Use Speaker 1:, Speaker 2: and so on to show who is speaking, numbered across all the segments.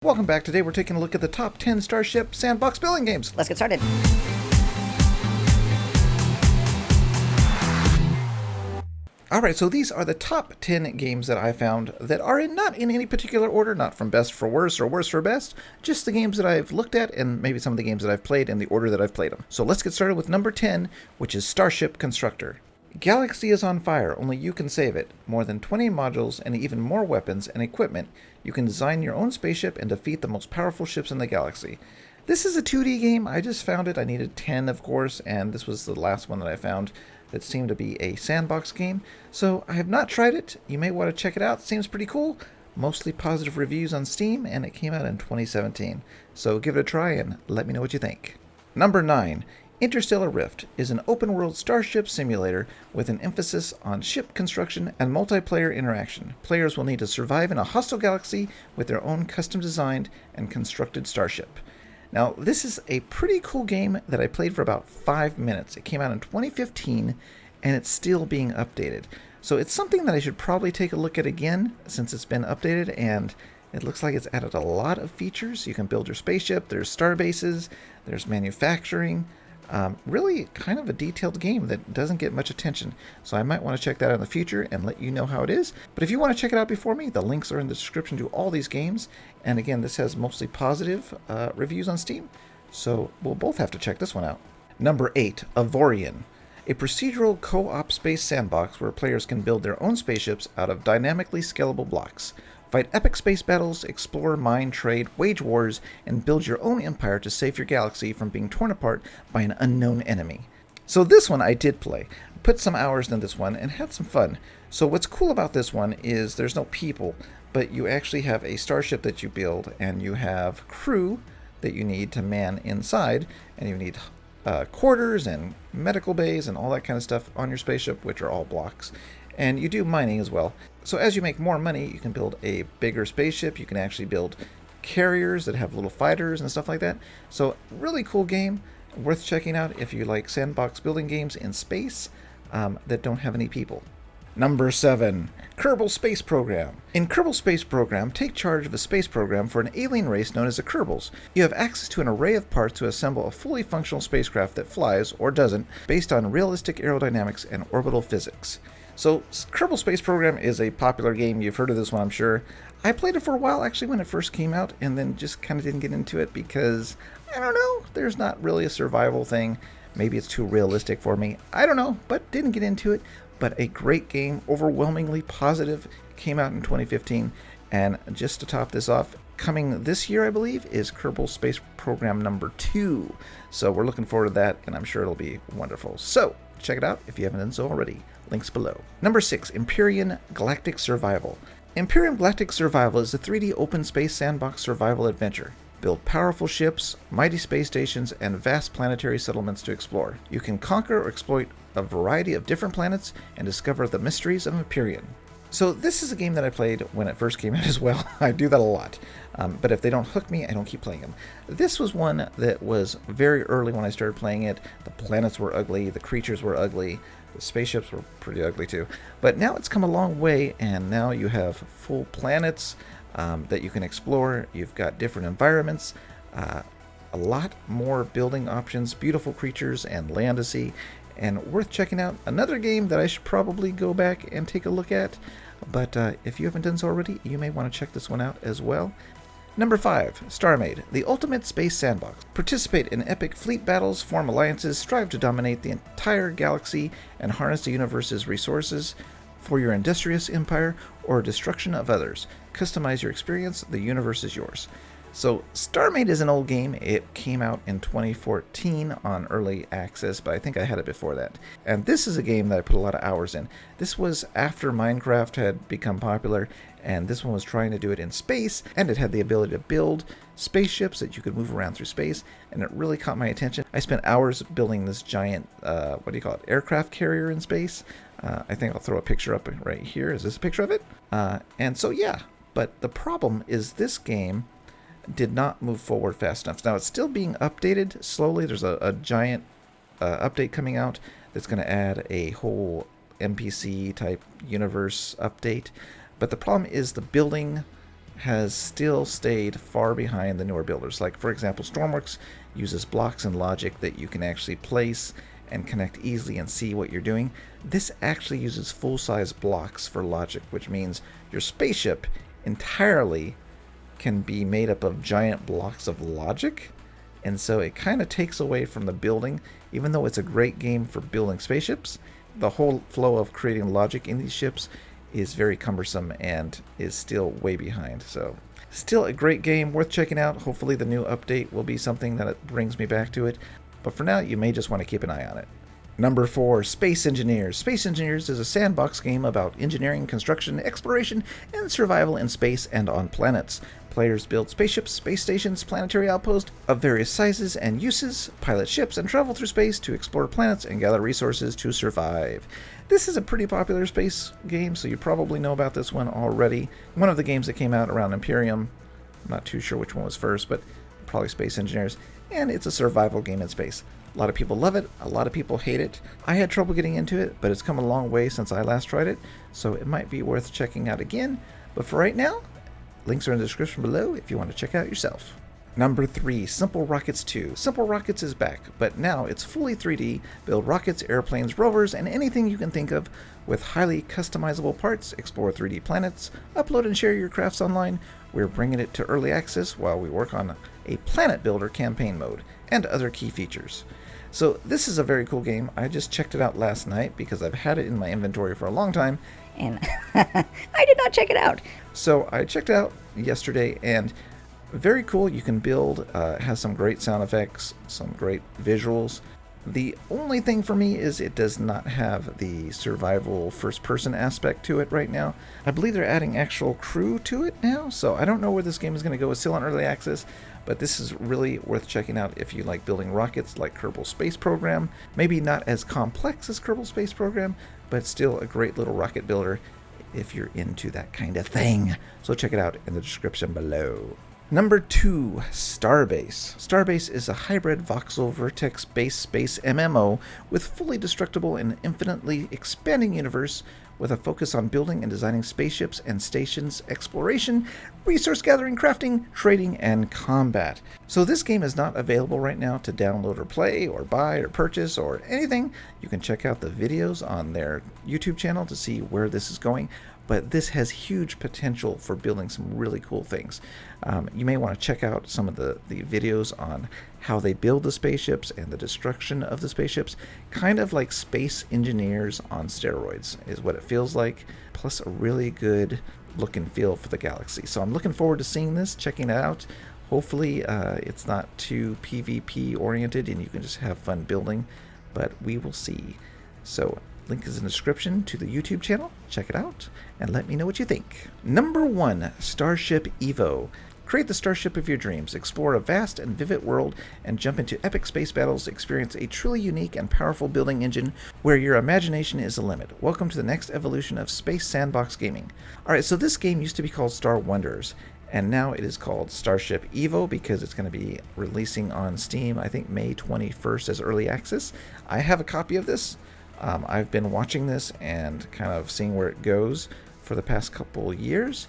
Speaker 1: Welcome back. Today we're taking a look at the top 10 Starship Sandbox building games.
Speaker 2: Let's get started.
Speaker 1: Alright, so these are the top 10 games that I found that are not in any particular order, not from best for worst or worst for best, just the games that I've looked at and maybe some of the games that I've played in the order that I've played them. So let's get started with number 10, which is Starship Constructor. Galaxy is on fire, only you can save it. More than 20 modules and even more weapons and equipment. You can design your own spaceship and defeat the most powerful ships in the galaxy. This is a 2D game. I just found it. I needed 10, of course, and this was the last one that I found that seemed to be a sandbox game. So I have not tried it. You may want to check it out. It seems pretty cool. Mostly positive reviews on Steam, and it came out in 2017. So give it a try and let me know what you think. Number 9. Interstellar Rift is an open-world starship simulator with an emphasis on ship construction and multiplayer interaction. Players will need to survive in a hostile galaxy with their own custom-designed and constructed starship. Now, this is a pretty cool game that I played for about 5 minutes. It came out in 2015, and it's still being updated. So it's something that I should probably take a look at again since it's been updated, and it looks like it's added a lot of features. You can build your spaceship, there's starbases, there's manufacturing. Really kind of a detailed game that doesn't get much attention, so I might want to check that out in the future and let you know how it is. But if you want to check it out before me, the links are in the description to all these games, and again, this has mostly positive reviews on Steam, so we'll both have to check this one out. Number 8, Avorion, a procedural co-op space sandbox where players can build their own spaceships out of dynamically scalable blocks. Fight epic space battles, explore, mine, trade, wage wars, and build your own empire to save your galaxy from being torn apart by an unknown enemy. So this one I did play. Put some hours in this one and had some fun. So what's cool about this one is there's no people, but you actually have a starship that you build, and you have crew that you need to man inside, and you need quarters and medical bays and all that kind of stuff on your spaceship, which are all blocks. And you do mining as well. So as you make more money, you can build a bigger spaceship. You can actually build carriers that have little fighters and stuff like that. So really cool game, worth checking out if you like sandbox building games in space that don't have any people. Number 7, Kerbal Space Program. In Kerbal Space Program, take charge of a space program for an alien race known as the Kerbals. You have access to an array of parts to assemble a fully functional spacecraft that flies, or doesn't, based on realistic aerodynamics and orbital physics. So, Kerbal Space Program is a popular game. You've heard of this one, I'm sure. I played it for a while, actually, when it first came out, and then just kind of didn't get into it because, I don't know, there's not really a survival thing. Maybe it's too realistic for me. I don't know, but didn't get into it. But a great game, overwhelmingly positive, came out in 2015. And just to top this off, coming this year, I believe, is Kerbal Space Program number 2. So we're looking forward to that, and I'm sure it'll be wonderful. So, check it out if you haven't done so already. Links below. Number 6, Empyrion Galactic Survival. Empyrion Galactic Survival is a 3D open space sandbox survival adventure. Build powerful ships, mighty space stations, and vast planetary settlements to explore. You can conquer or exploit a variety of different planets and discover the mysteries of Empyrion. So this is a game that I played when it first came out as well. I do that a lot. But if they don't hook me, I don't keep playing them. This was one that was very early when I started playing it. The planets were ugly, the creatures were ugly, the spaceships were pretty ugly too. But now it's come a long way, and now you have full planets that you can explore. You've got different environments, a lot more building options, beautiful creatures, and land to see. And worth checking out. Another game that I should probably go back and take a look at. But if you haven't done so already, you may want to check this one out as well. Number 5, StarMade, the ultimate space sandbox. Participate in epic fleet battles, form alliances, strive to dominate the entire galaxy, and harness the universe's resources for your industrious empire or destruction of others. Customize your experience. The universe is yours. So, StarMade is an old game. It came out in 2014 on early access, but I think I had it before that. And this is a game that I put a lot of hours in. This was after Minecraft had become popular, and this one was trying to do it in space, and it had the ability to build spaceships that you could move around through space, and it really caught my attention. I spent hours building this giant, aircraft carrier in space. I think I'll throw a picture up right here. Is this a picture of it? And so, yeah. But the problem is this game did not move forward fast enough. Now it's still being updated slowly. There's a giant update coming out that's going to add a whole NPC type universe update. But the problem is the building has still stayed far behind the newer builders. Like, for example, stormworks uses blocks and logic that you can actually place and connect easily and see what you're doing. This actually uses full-size blocks for logic, which means your spaceship entirely can be made up of giant blocks of logic, and so it kind of takes away from the building. Even though it's a great game for building spaceships, the whole flow of creating logic in these ships is very cumbersome and is still way behind. So still a great game, worth checking out. Hopefully the new update will be something that brings me back to it, but for now you may just want to keep an eye on it. Number 4, SpaceEngineers. SpaceEngineers is a sandbox game about engineering, construction, exploration, and survival in space and on planets. Players build spaceships, space stations, planetary outposts of various sizes and uses, pilot ships, and travel through space to explore planets and gather resources to survive. This is a pretty popular space game, so you probably know about this one already. One of the games that came out around Empyrion, I'm not too sure which one was first, but probably SpaceEngineers, and it's a survival game in space. A lot of people love it, a lot of people hate it. I had trouble getting into it, but it's come a long way since I last tried it, so it might be worth checking out again. But for right now, links are in the description below if you want to check it out yourself. Number 3, SimpleRockets 2. SimpleRockets is back, but now it's fully 3D. Build rockets, airplanes, rovers, and anything you can think of with highly customizable parts. Explore 3D planets, upload and share your crafts online. We're bringing it to early access while we work on a planet builder campaign mode and other key features. So this is a very cool game. I just checked it out last night because I've had it in my inventory for a long time.
Speaker 2: And I did not check it out.
Speaker 1: So I checked it out yesterday, and very cool. You can build, has some great sound effects, some great visuals. The only thing for me is it does not have the survival first-person aspect to it right now. I believe they're adding actual crew to it now, so I don't know where this game is going to go. It's still on early access, but this is really worth checking out if you like building rockets like Kerbal Space Program. Maybe not as complex as Kerbal Space Program, but still a great little rocket builder if you're into that kind of thing. So check it out in the description below. Number 2, Starbase. Starbase is a hybrid voxel vertex-based space MMO with fully destructible and infinitely expanding universe with a focus on building and designing spaceships and stations, exploration, resource gathering, crafting, trading, and combat. So this game is not available right now to download or play or buy or purchase or anything. You can check out the videos on their YouTube channel to see where this is going. But this has huge potential for building some really cool things. You may want to check out some of the videos on how they build the spaceships and the destruction of the spaceships. Kind of like SpaceEngineers on steroids is what it feels like, plus a really good look and feel for the galaxy. So I'm looking forward to seeing this, checking it out. Hopefully it's not too PvP oriented and you can just have fun building, but we will see. So link is in the description to the YouTube channel. Check it out and let me know what you think. Number 1, Starship EVO. Create the starship of your dreams, explore a vast and vivid world, and jump into epic space battles. Experience a truly unique and powerful building engine where your imagination is the limit. Welcome to the next evolution of space sandbox gaming. Alright, so this game used to be called Star Wonders, and now it is called Starship EVO because it's going to be releasing on Steam, I think May 21st as early access. I have a copy of this. I've been watching this and kind of seeing where it goes for the past couple years,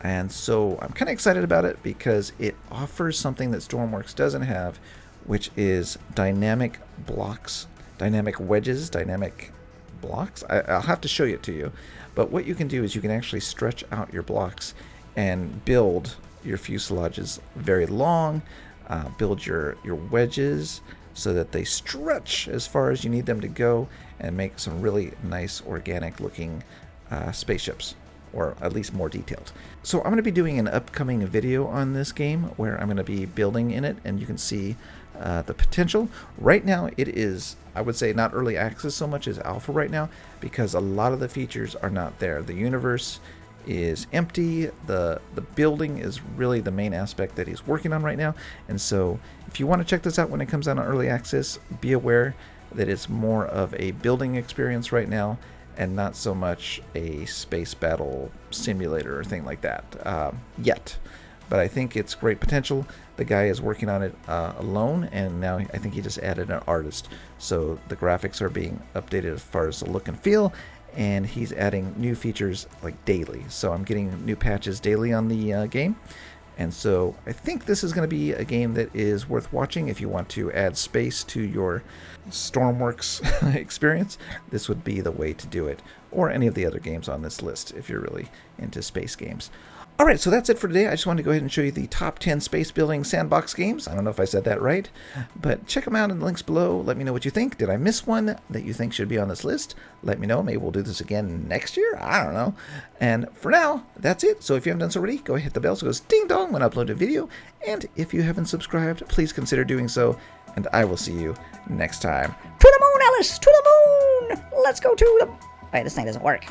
Speaker 1: and so I'm kind of excited about it because it offers something that stormworks doesn't have, which is dynamic blocks, dynamic wedges, dynamic blocks. I'll have to show it to you, but what you can do is you can actually stretch out your blocks and build your fuselages very long, build your wedges so that they stretch as far as you need them to go and make some really nice organic looking spaceships, or at least more detailed. So I'm going to be doing an upcoming video on this game where I'm going to be building in it, and you can see the potential. Right now it is, I would say, not early access so much as alpha right now, because a lot of the features are not there. The universe is empty. The building is really the main aspect that he's working on right now, and so if you want to check this out when it comes out on early access, be aware that it's more of a building experience right now and not so much a space battle simulator or thing like that yet. But I think it's great potential. The guy is working on it alone, and now I think he just added an artist, so the graphics are being updated as far as the look and feel, and he's adding new features like daily. So I'm getting new patches daily on the game. And so I think this is going to be a game that is worth watching if you want to add space to your stormworks experience. This would be the way to do it, or any of the other games on this list if you're really into space games. All right, so that's it for today. I just wanted to go ahead and show you the top 10 space building sandbox games. I don't know if I said that right, but check them out in the links below. Let me know what you think. Did I miss one that you think should be on this list? Let me know. Maybe we'll do this again next year. I don't know. And for now, that's it. So if you haven't done so already, go ahead and hit the bell so it goes ding dong when I upload a video. And if you haven't subscribed, please consider doing so. And I will see you next time.
Speaker 2: To the moon, Alice! To the moon! Let's go to the... Wait, this thing doesn't work.